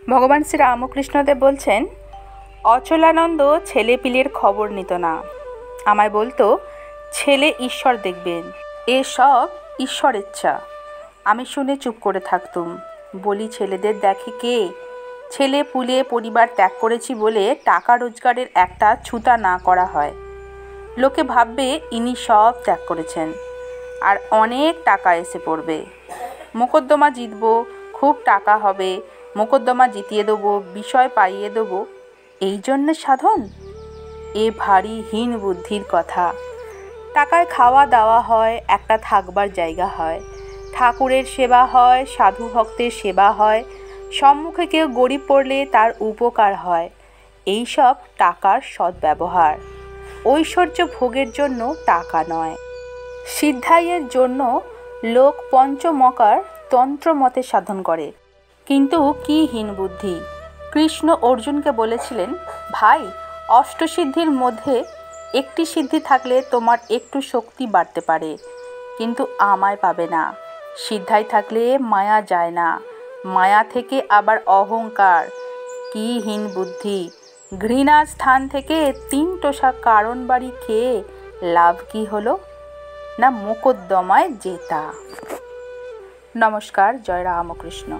ভগবান শ্রী রামকৃষ্ণদেব বলছেন, অচলানন্দ ছেলেপিলের খবর নিত না, আমায় বলতো ছেলে ঈশ্বর দেখবেন, এসব ঈশ্বরেচ্ছা। আমি শুনে চুপ করে থাকতুম। বলি, ছেলেদের দেখে কে? ছেলে পুলে পরিবার ত্যাগ করেছি বলে টাকা রোজগারের একটা ছুতা না করা হয়। লোকে ভাববে ইনি সব ত্যাগ করেছেন, আর অনেক টাকা এসে পড়বে। মোকদ্দমা জিতব, খুব টাকা হবে, মোকদ্দমা জিতিয়ে দেবো, বিষয় পাইয়ে দেবো, এই জন্যে সাধন? এ ভারী হীন বুদ্ধির কথা। টাকায় খাওয়া দাওয়া হয়, একটা থাকবার জায়গা হয়, ঠাকুরের সেবা হয়, সাধু ভক্তের সেবা হয়, সম্মুখে কেউ গরিব পড়লে তার উপকার হয়। এই সব টাকার সদ্ব্যবহার। ঐশ্বর্য ভোগের জন্য টাকা নয়। সিদ্ধাইয়ের জন্য লোক পঞ্চমকার তন্ত্রমতে সাধন করে, কিন্তু কি হীন বুদ্ধি! কৃষ্ণ অর্জুনকে বলেছিলেন, ভাই, অষ্টসিদ্ধির মধ্যে একটি সিদ্ধি থাকলে তোমার একটু শক্তি বাড়তে পারে, কিন্তু আমায় পাবে না। সিদ্ধাই থাকলে মায়া যায় না, মায়া থেকে আবার অহংকার। কি হীন বুদ্ধি! ঘৃণার স্থান থেকে 3 টোসা কারণ বাড়ি খেয়ে লাভ কি হলো? না মোকদ্দমায় জেতা। নমস্কার। জয় রামকৃষ্ণ।